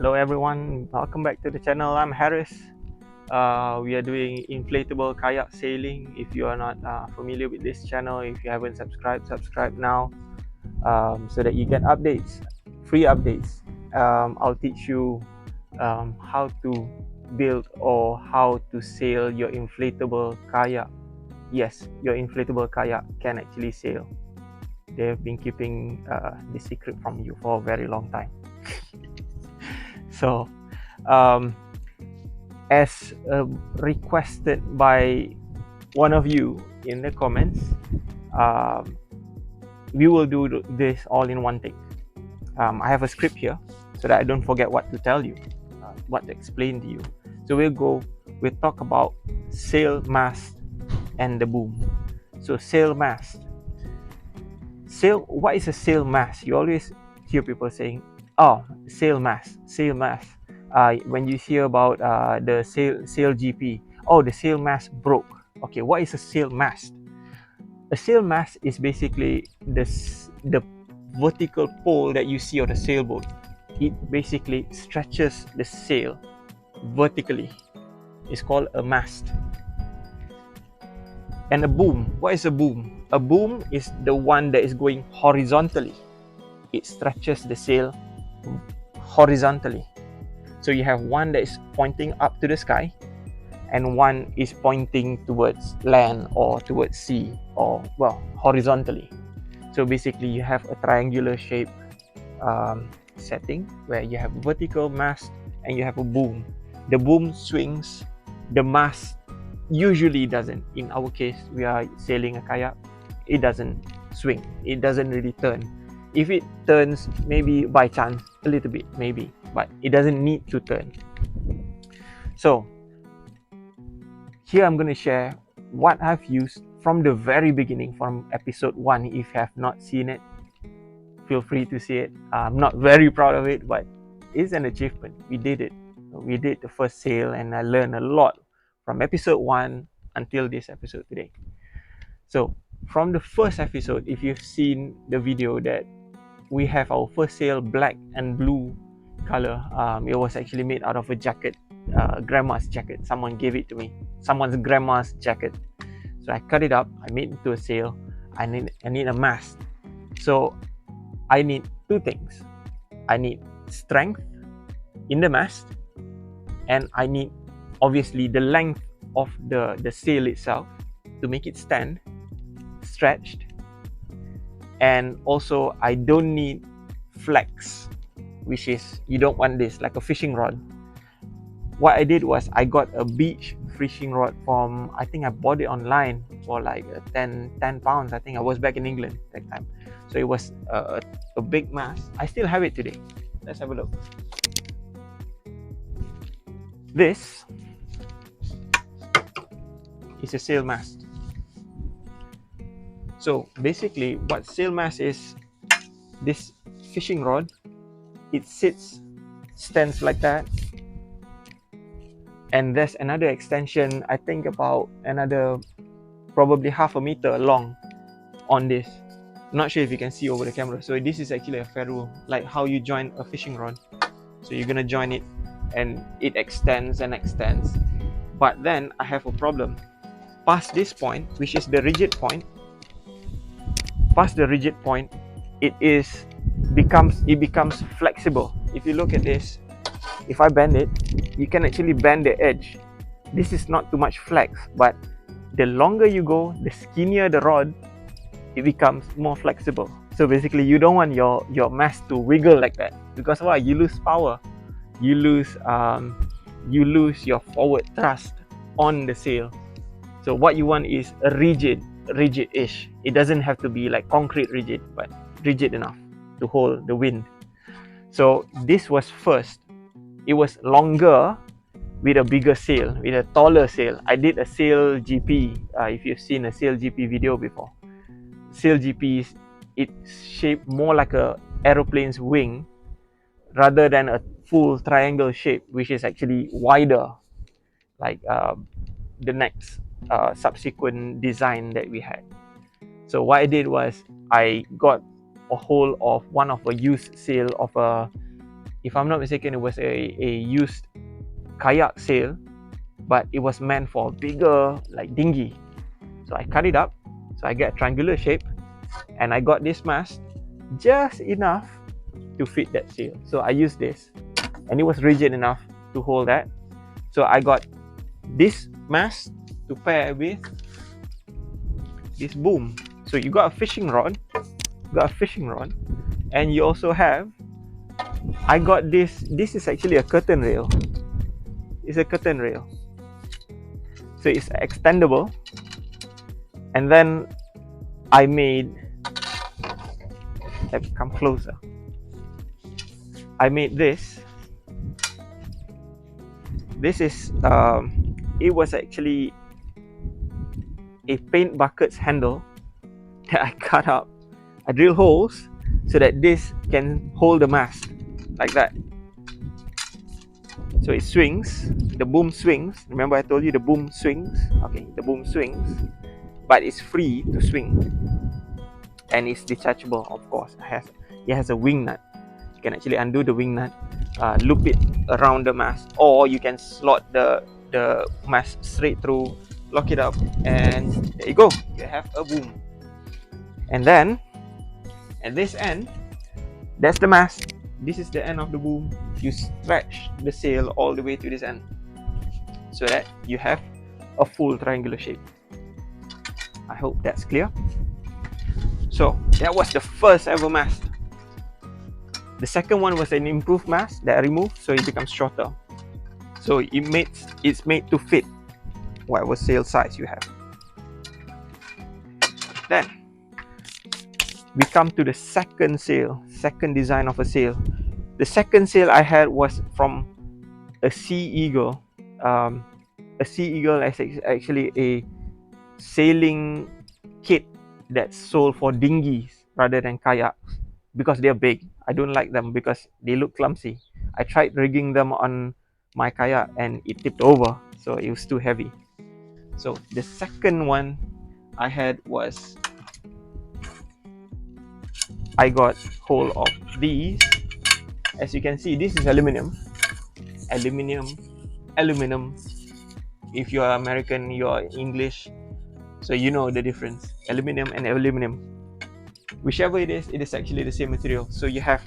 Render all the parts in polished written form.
Hello everyone, welcome back to the channel. I'm Harris. We are doing inflatable kayak sailing. If you are not familiar with this channel, if you haven't subscribed, subscribe now so that you get updates, free updates. I'll teach you how to build or how to sail your inflatable kayak. Yes, your inflatable kayak can actually sail. They've been keeping this secret from you for a very long time. So, as requested by one of you in the comments, we will do this all in one take. I have a script here so that I don't forget what to tell you, what to explain to you. So we'll talk about sail mast and the boom. So sail mast. What is a sail mast? You always hear people saying, "Oh, sail mast." When you hear about the sail GP, oh, the sail mast broke. Okay, what is a sail mast? A sail mast is basically the vertical pole that you see on a sailboat. It basically stretches the sail vertically. It's called a mast. And a boom, what is a boom? A boom is the one that is going horizontally. It stretches the sail horizontally. So you have one that is pointing up to the sky and one is pointing towards land or towards sea, or well, horizontally. So basically you have a triangular shape setting where you have a vertical mast and you have a boom. The boom swings, the mast usually doesn't. In our case, we are sailing a kayak, it doesn't swing, it doesn't really turn. If it turns, maybe by chance, a little bit, maybe, but it doesn't need to turn. So here I'm going to share what I've used from the very beginning, from episode 1. If you have not seen it, feel free to see it. I'm not very proud of it, but it's an achievement. We did it. We did the first sail and I learned a lot from episode 1 until this episode today. So from the first episode, if you've seen the video, that we have our first sail black and blue color. It was actually made out of a jacket, grandma's jacket. Someone gave it to me, someone's grandma's jacket. So I cut it up, I made it into a sail. I need a mast. So I need two things. I need strength in the mast, and I need obviously the length of the sail itself to make it stand stretched. And also I don't need flex, which is, you don't want this like a fishing rod. What I did was I got a beach fishing rod from, I think I bought it online for like 10 pounds. I think I was back in England that time. So it was a big mast. I still have it today. Let's have a look. This is a sail mast. So basically what sail mast is, this fishing rod, it stands like that, and there's another extension, I think about another probably half a meter long on this. Not sure if you can see over the camera. So this is actually a ferrule, like how you join a fishing rod. So you're gonna join it and it extends and extends. But then I have a problem. Past this point, which is the rigid point, it becomes flexible. If you look at this, if I bend it, you can actually bend the edge. This is not too much flex, but the longer you go, the skinnier the rod, it becomes more flexible. So basically you don't want your mast to wiggle like that, because why? You lose power, you lose your forward thrust on the sail. So what you want is a rigid-ish. It doesn't have to be like concrete rigid, but rigid enough to hold the wind. So this was first. It was longer with a bigger sail, with a taller sail. I did a sail GP. If you've seen a sail GP video before, sail GP is, it's shaped more like a aeroplane's wing rather than a full triangle shape, which is actually wider, like the next subsequent design that we had. So what I did was I got a hold of one of a used sail of a if I'm not mistaken, it was a used kayak sail, but it was meant for a bigger like dinghy. So I cut it up, so I get a triangular shape, and I got this mast just enough to fit that sail. So I used this, and it was rigid enough to hold that. So I got this mast to pair with this boom. So you got a fishing rod, and you also have, I got this is actually a curtain rail. It's a curtain rail, so it's extendable. And then I made, let me come closer, I made this is it was actually a paint bucket's handle that I cut up. I drill holes so that this can hold the mast like that. So it swings, the boom swings. Remember I told you the boom swings? Okay, the boom swings, but it's free to swing. And it's detachable, of course. It has a wing nut. You can actually undo the wing nut, loop it around the mast, or you can slot the mast straight through, lock it up, and there you go. You have a boom. And then at this end, that's the mast. This is the end of the boom. You stretch the sail all the way to this end so that you have a full triangular shape. I hope that's clear. So that was the first ever mast. The second one was an improved mast that I removed, so it becomes shorter. So it's made to fit whatever sail size you have. Then we come to the second design of a sail. The second sail I had was from a Sea Eagle. A Sea Eagle is actually a sailing kit that's sold for dinghies rather than kayaks because they're big. I don't like them because they look clumsy. I tried rigging them on my kayak and it tipped over, so it was too heavy. So the second one I had was, I got hold of these. As you can see, this is aluminum. If you are American, you are English, so you know the difference. Aluminum and aluminum, whichever it is actually the same material. So you have,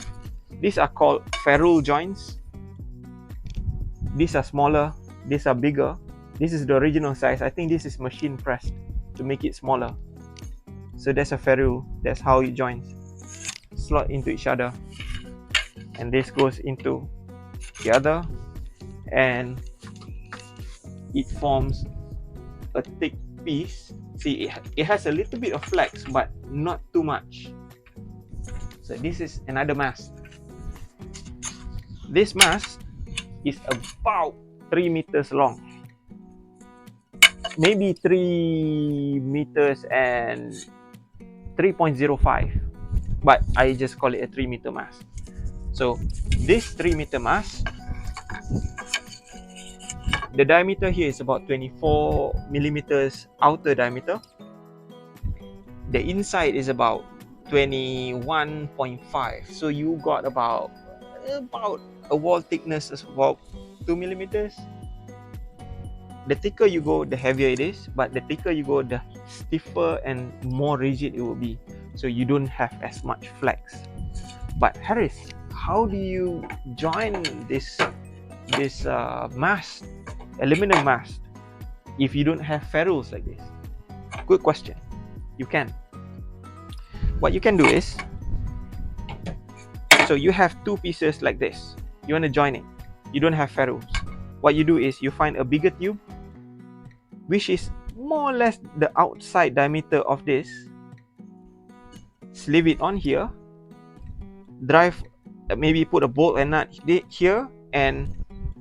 these are called ferrule joints. These are smaller, these are bigger. This is the original size. I think this is machine pressed to make it smaller. So that's a ferrule. That's how it joins, slot into each other, and this goes into the other, and it forms a thick piece. See, it has a little bit of flex, but not too much. So this is another mast. This mast is about 3 meters long, maybe 3 meters and 3.05, but I just call it a 3 meter mast. So this 3 meter mast, the diameter here is about 24 millimeters outer diameter. The inside is about 21.5. So you got about a wall thickness of about 2 millimeters. The thicker you go, the heavier it is, but the thicker you go, the stiffer and more rigid it will be. So you don't have as much flex. But Harris, how do you join this mast, aluminum mast, if you don't have ferrules like this? Good question. You can. What you can do is, so you have two pieces like this. You want to join it. You don't have ferrules. What you do is you find a bigger tube, which is more or less the outside diameter of this. Sleeve it on here. Drive, maybe put a bolt and nut here, and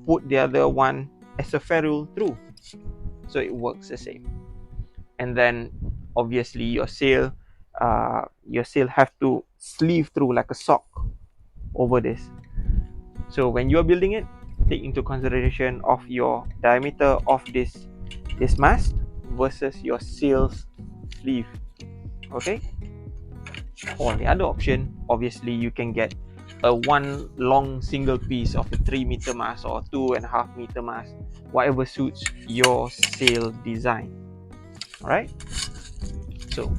put the other one as a ferrule through, so it works the same. And then obviously your sail have to sleeve through like a sock over this. So when you are building it, take into consideration of your diameter of this mast versus your sail's sleeve. Okay. Or the other option, obviously you can get a one long single piece of a 3-meter mast or 2.5-meter mast, whatever suits your sail design. All right. So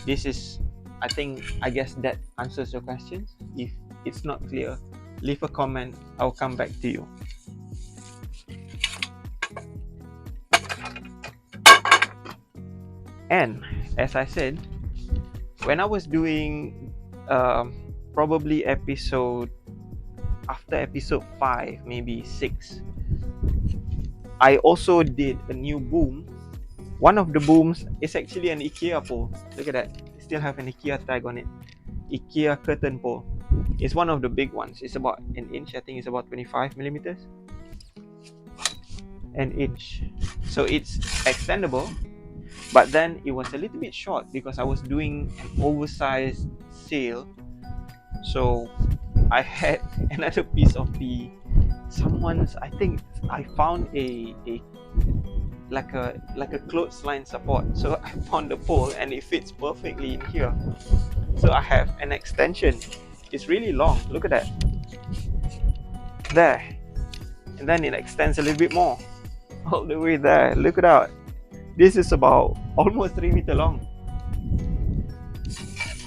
this is, I guess that answers your questions. If it's not clear, leave a comment. I'll come back to you. And as I said, when I was doing probably after episode 5, maybe 6, I also did a new boom. One of the booms is actually an IKEA pole. Look at that. It still have an IKEA tag on it. IKEA curtain pole. It's one of the big ones. It's about an inch. I think it's about 25 millimeters. An inch. So it's extendable. But then it was a little bit short because I was doing an oversized sail. So I had another piece of I think I found a like a clothesline support. So I found the pole and it fits perfectly in here. So I have an extension. It's really long. Look at that. There. And then it extends a little bit more. All the way there. Look at that. This is about almost 3 meters long.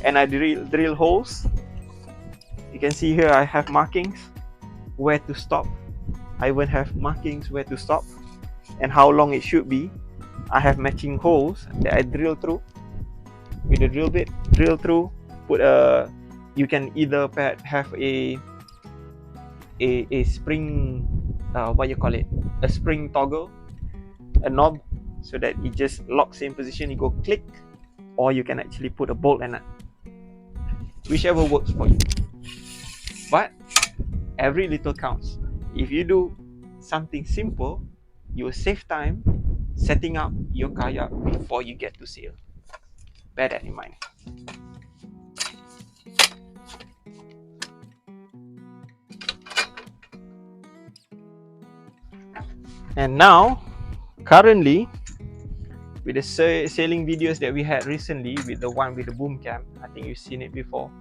And I drill holes. You can see here I have markings where to stop. I even have markings where to stop and how long it should be. I have matching holes that I drill through with a drill bit. Drill through. You can either have a spring, what you call it? A spring toggle, a knob, so that it just locks in position. You go click, or you can actually put a bolt and nut, whichever works for you. But every little counts. If you do something simple, you will save time setting up your kayak before you get to sail. Bear that in mind. And now, currently, with the sailing videos that we had recently, with the one with the boom cam, I think you've seen it before.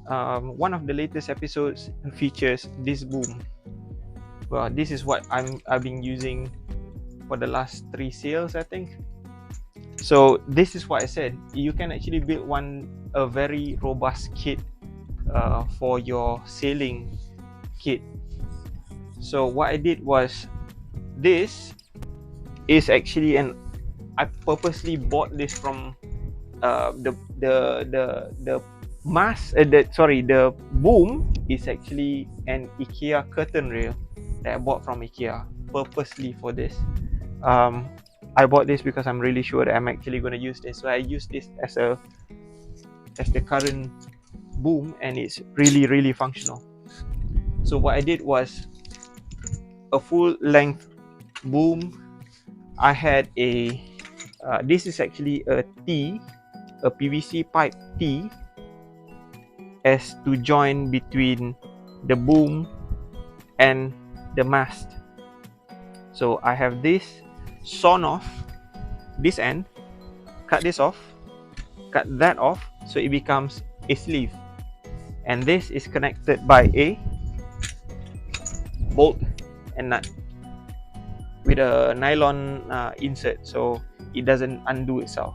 One of the latest episodes features this boom. Well, this is what I've been using for the last 3 sails, I think. So this is what I said. You can actually build a very robust kit for your sailing kit. So what I did was, this is actually I purposely bought this from the mast. The boom is actually an IKEA curtain rail that I bought from IKEA purposely for this. I bought this because I'm really sure that I'm actually going to use this. So I use this as the current boom, and it's really functional. So what I did was a full length boom. I had this is actually a PVC pipe T, as to join between the boom and the mast. So I have this sawn off this end, cut this off, cut that off, so it becomes a sleeve. And this is connected by a bolt and nut with a nylon insert, so it doesn't undo itself.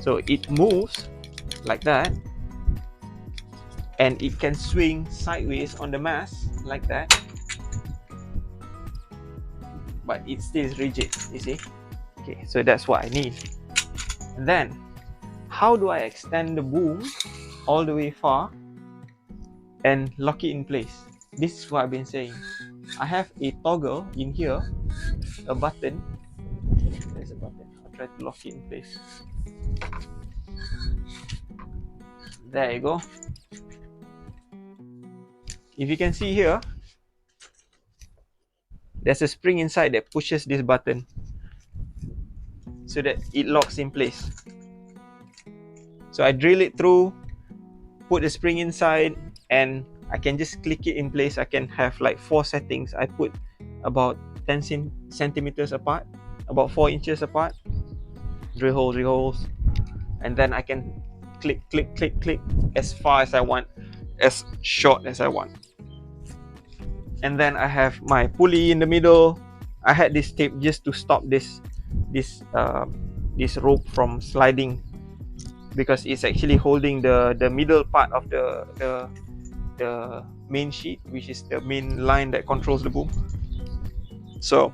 So it moves like that, and it can swing sideways on the mast like that, but it stays rigid, you see. Okay, so that's what I need. And then how do I extend the boom all the way far and lock it in place? This is what I've been saying. I have a toggle in here, a button. There's a button. I'll try to lock it in place. There you go. If you can see here, there's a spring inside that pushes this button so that it locks in place. So I drill it through, put the spring inside, and I can just click it in place. I can have like 4 settings. I put about 10 centimeters apart, about 4 inches apart. Drill holes, and then I can click as far as I want. as short as I want. And then I have my pulley in the middle. I had this tape just to stop this rope from sliding, because it's actually holding the middle part of the main sheet, which is the main line that controls the boom. So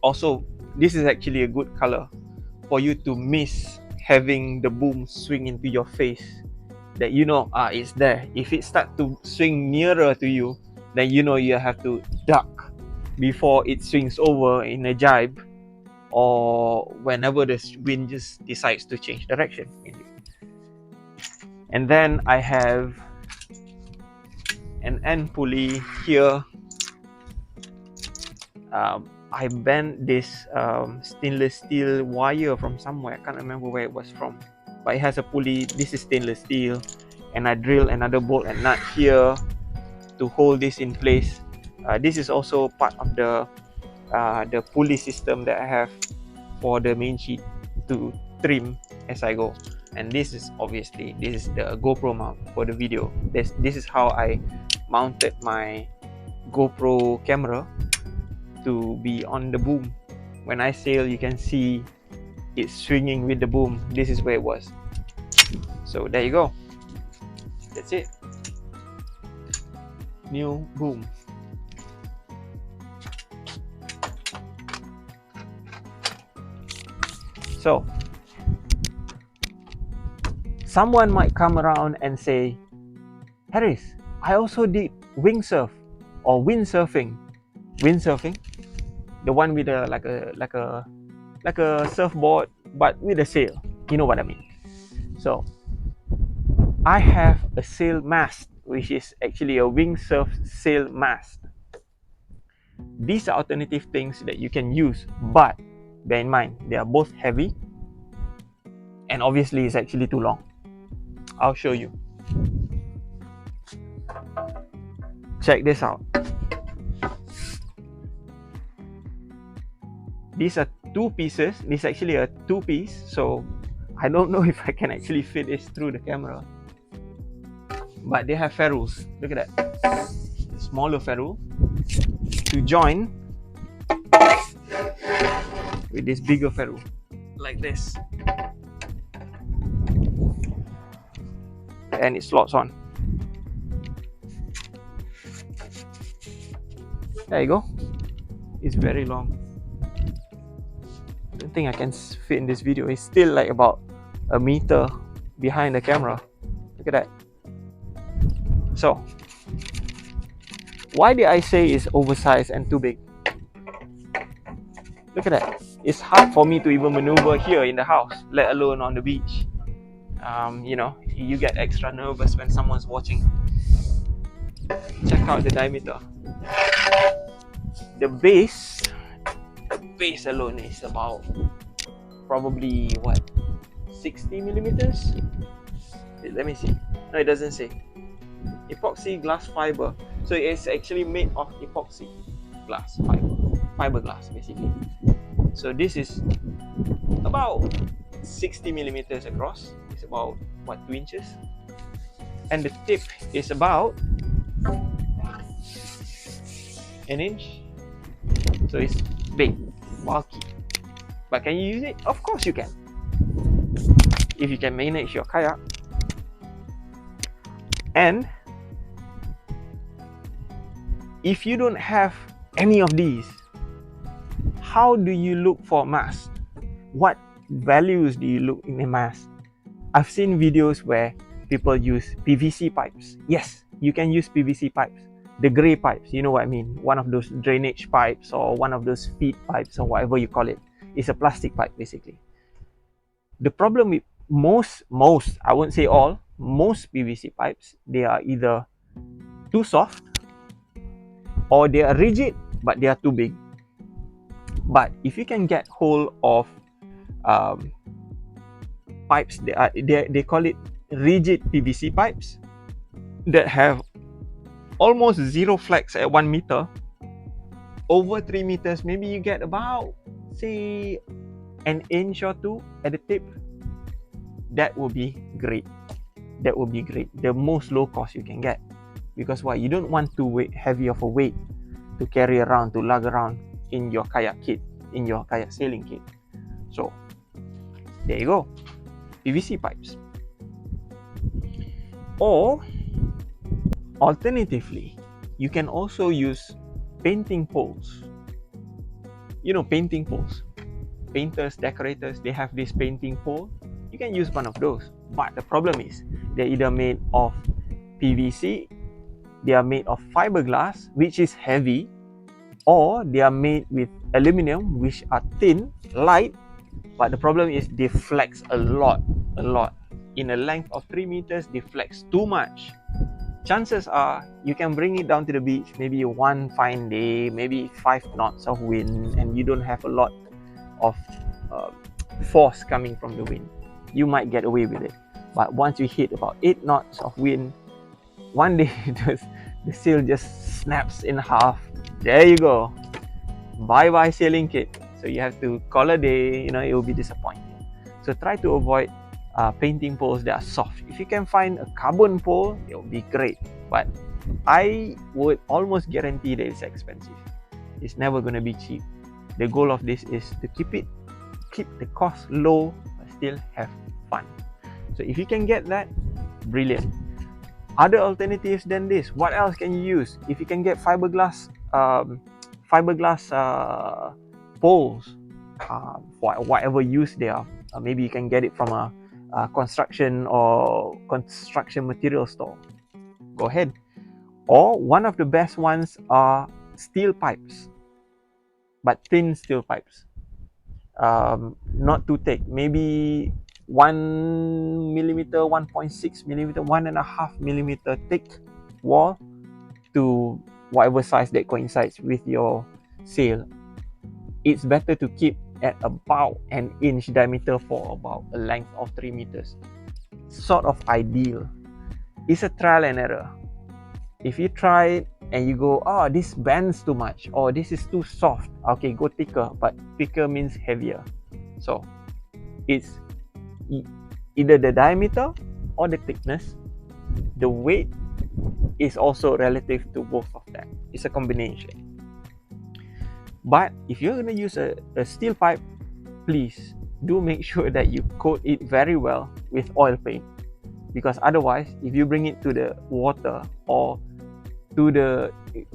also, this is actually a good color for you to miss having the boom swing into your face, that you know, it's there. If it starts to swing nearer to you, then you know you have to duck before it swings over in a jibe, or whenever the wind just decides to change direction. And then I have an end pulley here. I bent this stainless steel wire from somewhere. I can't remember where it was from, but it has a pulley. This is stainless steel, and I drilled another bolt and nut here to hold this in place. This is also part of the pulley system that I have for the main sheet to trim as I go. And this is obviously, this is the GoPro mount for the video. This is how I mounted my GoPro camera to be on the boom. When I sail, you can see it swinging with the boom. This is where it was. So there you go. That's it. New boom. So someone might come around and say, Harris, I also did wing surf or windsurfing. Windsurfing, the one with a like a surfboard but with a sail. You know what I mean. So I have a sail mast, which is actually a windsurf sail mast. These are alternative things that you can use, but bear in mind, they are both heavy, and obviously it's actually too long. I'll show you. Check this out. These are two pieces. This is actually a two-piece, so I don't know if I can actually fit this through the camera. But they have ferrules. Look at that. Smaller ferrule to join with this bigger ferrule, like this. And it slots on. There you go. It's very long. I don't think I can fit in this video. It's still like about a meter behind the camera. Look at that. So, why did I say it's oversized and too big? Look at that. It's hard for me to even maneuver here in the house, let alone on the beach. You know, you get extra nervous when someone's watching. Check out the diameter. The base alone is about probably what, 60 millimeters? Let me see. No, it doesn't say. Epoxy glass fiber. So it's actually made of epoxy glass fiberglass basically. So this is about 60 millimeters across. It's about what, 2 inches, and the tip is about an inch. So it's big, bulky. But can you use it? Of course you can, if you can manage your kayak. And if you don't have any of these, how do you look for a mast? What values do you look in a mast? I've seen videos where people use PVC pipes. Yes, you can use PVC pipes. The grey pipes, you know what I mean? One of those drainage pipes or one of those feed pipes or whatever you call it. It's a plastic pipe basically. The problem with most, I won't say all, most PVC pipes, they are either too soft or they are rigid but they are too big. But if you can get hold of pipes, they call it rigid PVC pipes that have almost zero flex at 1 meter, over 3 meters, maybe you get about, say, an inch or two at the tip. That will be great. that would be great. The most low cost you can get. Because why? You don't want too heavy of a weight to carry around, to lug around in your kayak kit, in your kayak sailing kit. So, there you go. PVC pipes. Or, alternatively, you can also use painting poles. You know, painting poles. Painters, decorators, they have this painting pole. You can use one of those. But the problem is, they're either made of PVC, they are made of fiberglass, which is heavy, or they are made with aluminum, which are thin, light, but the problem is they flex a lot. In a length of 3 meters, they flex too much. Chances are you can bring it down to the beach maybe one fine day, maybe 5 knots of wind, and you don't have a lot of force coming from the wind. You might get away with it. But once you hit about 8 knots of wind, one day the sail just snaps in half. There you go. Bye-bye sailing kit. So you have to call a day, it will be disappointing. So try to avoid painting poles that are soft. If you can find a carbon pole, it will be great. But I would almost guarantee that it's expensive. It's never going to be cheap. The goal of this is to keep the cost low, but still have fun. So if you can get that, brilliant. Other alternatives than this, what else can you use? If you can get fiberglass poles for whatever use they are, maybe you can get it from a construction material store. Go ahead. Or one of the best ones are steel pipes, but thin steel pipes. Not too thick, maybe 1 millimeter, 1.6 millimeter, 1.5 millimeter thick wall to whatever size that coincides with your sail. It's better to keep at about an inch diameter for about a length of 3 meters. Sort of ideal. It's a trial and error. If you try it and you go, oh, this bends too much, or this is too soft, okay, go thicker, but thicker means heavier. So it's either the diameter or the thickness. The weight is also relative to both of them. It's a combination. But if you're going to use a steel pipe, please do make sure that you coat it very well with oil paint. Because otherwise, if you bring it to the water or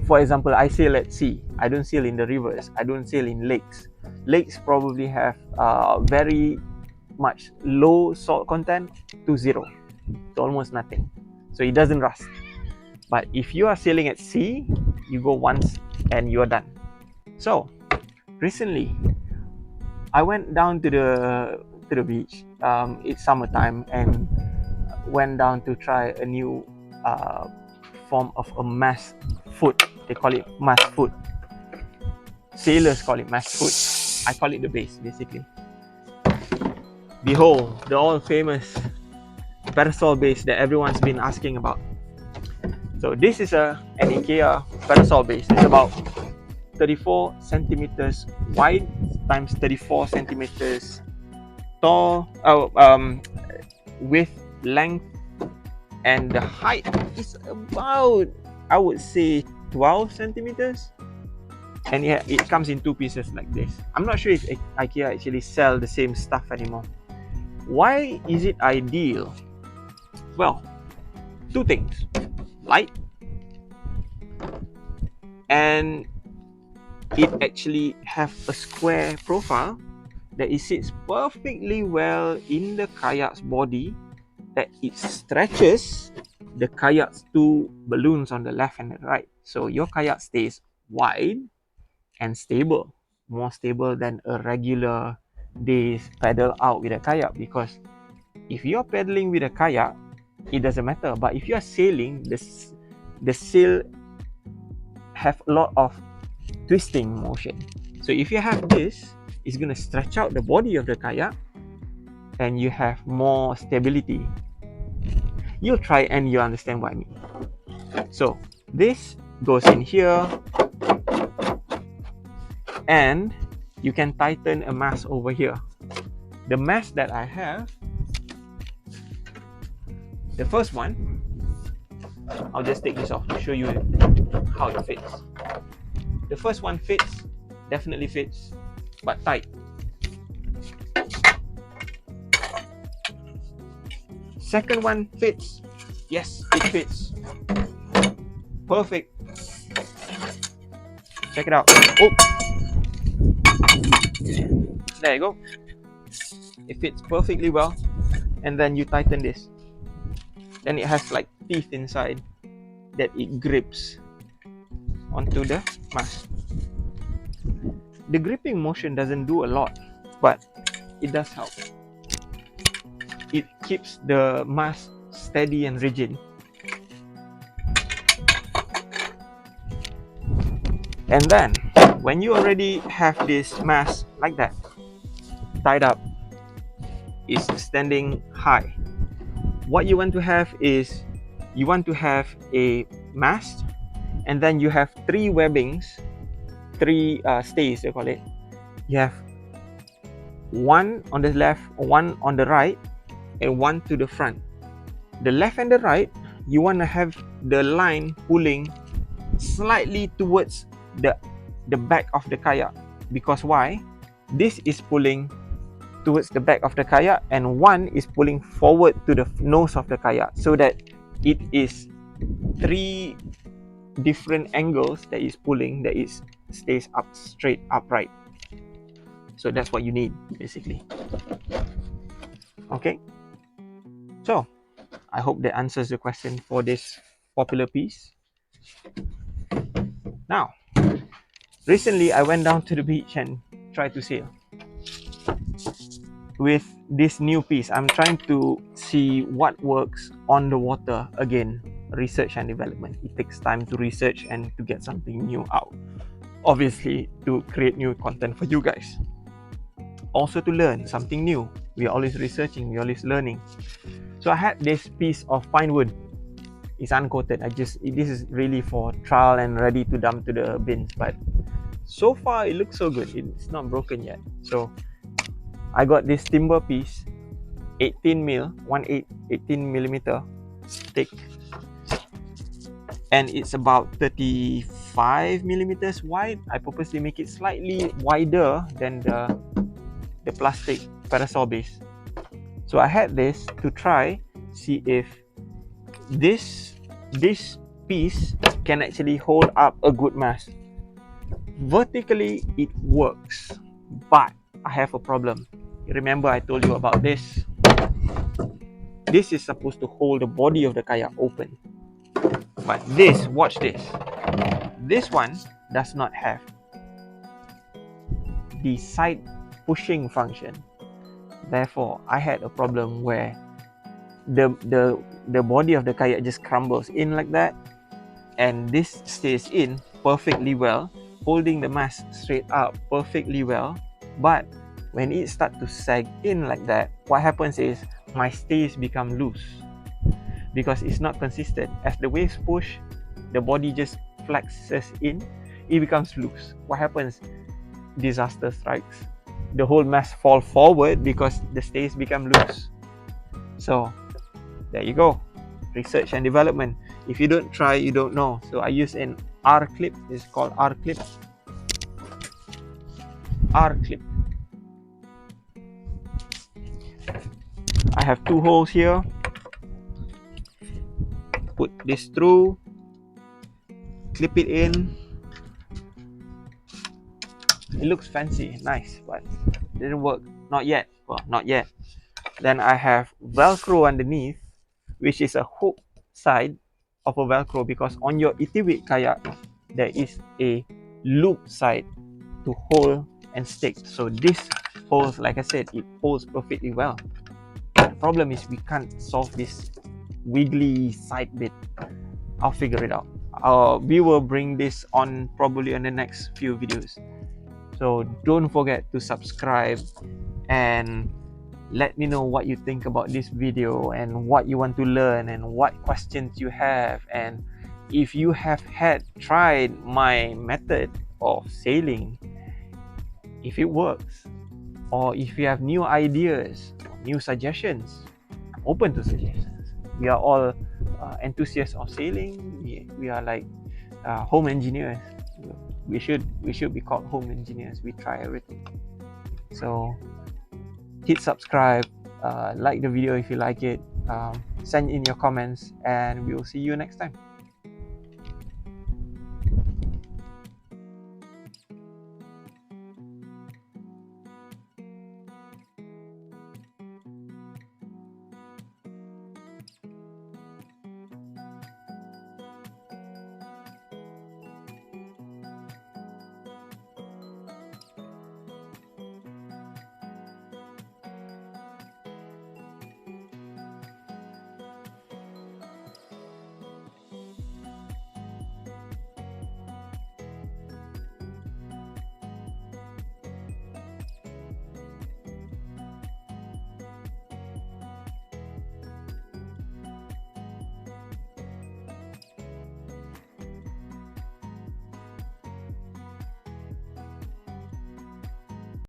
for example, I sail at sea. I don't sail in the rivers. I don't sail in lakes. Lakes probably have very much low salt content to zero. So almost nothing. So it doesn't rust. But if you are sailing at sea, you go once and you're done. So recently, I went down to the beach. It's summertime and went down to try a new form of a mast foot. They call it mast foot. Sailors call it mast foot. I call it the base, basically. Behold, the all famous Parasol base that everyone's been asking about. So this is an IKEA Parasol base. It's about 34 centimeters wide times 34 centimeters tall. Width, length, and the height is about, I would say, 12 centimeters. And yeah, it comes in 2 pieces like this. I'm not sure if IKEA actually sell the same stuff anymore. Why is it ideal? Well, 2 things. Light, and it actually have a square profile that it sits perfectly well in the kayak's body, that it stretches the kayak's 2 balloons on the left and the right. So your kayak stays wide and stable, more stable than a regular day's paddle out with a kayak. Because if you're paddling with a kayak, it doesn't matter. But if you're sailing, the sail have a lot of twisting motion. So if you have this, it's going to stretch out the body of the kayak and you have more stability. You'll try and you understand what I mean. So this goes in here and you can tighten a mast over here. The mast that I have The first one, I'll just take this off to show you how it fits. The first one fits, definitely fits, but tight. Second one fits, yes, it fits. Perfect. Check it out. Oh, there you go. It fits perfectly well. And then you tighten this. Then it has like teeth inside that it grips onto the mast. The gripping motion doesn't do a lot, but it does help. It keeps the mast steady and rigid. And then when you already have this mast like that, tied up, is standing high, what you want to have is you want to have a mast, and then you have three webbings, three stays they call it. You have one on the left, one on the right, and one to the front. The left and the right, you want to have the line pulling slightly towards the back of the kayak. Because why? This is pulling towards the back of the kayak, and one is pulling forward to the nose of the kayak, so that it is three different angles that is pulling, that is stays up straight upright. So that's what you need basically. Okay, so I hope that answers the question for this popular piece. Now, recently I went down to the beach and tried to sail with this new piece. I'm trying to see what works on the water. Again, research and development. It takes time to research and to get something new out. Obviously, to create new content for you guys. Also to learn something new. We're always researching, we're always learning. So I had this piece of pine wood. It's uncoated. This is really for trial and ready to dump to the bins, but so far it looks so good. It's not broken yet. So I got this timber piece, 18 millimeter thick, and it's about 35 millimeters wide. I purposely make it slightly wider than the plastic parasol base. So I had this to try, see if this piece can actually hold up a good mast. Vertically it works, but I have a problem. Remember I told you about this. This is supposed to hold the body of the kayak open, but this, watch this, this one does not have the side pushing function. Therefore I had a problem where the body of the kayak just crumbles in like that, and this stays in perfectly well, holding the mast straight up perfectly well. But when it starts to sag in like that, what happens is my stays become loose because it's not consistent. As the waves push, the body just flexes in, it becomes loose. What happens? Disaster strikes. The whole mast falls forward because the stays become loose. So there you go, research and development. If you don't try, you don't know. So I use an R clip. It's called R clip. R clip. I have two holes here. Put this through, clip it in. It looks fancy, nice, but it didn't work. Not yet. Well, not yet. Then I have Velcro underneath, which is a hook side of a Velcro, because on your Itiwit kayak there is a loop side to hold and stick. So this holds, like I said, it holds perfectly well. The problem is we can't solve this wiggly side bit. I'll figure it out. We will bring this on probably in the next few videos. So don't forget to subscribe and let me know what you think about this video and what you want to learn and what questions you have, and if you have tried my method of sailing, if it works, or if you have new ideas, new suggestions. I'm open to suggestions. We are all enthusiasts of sailing. We are like home engineers. We should be called home engineers. We try everything. So hit subscribe, like the video if you like it, send in your comments, and we will see you next time.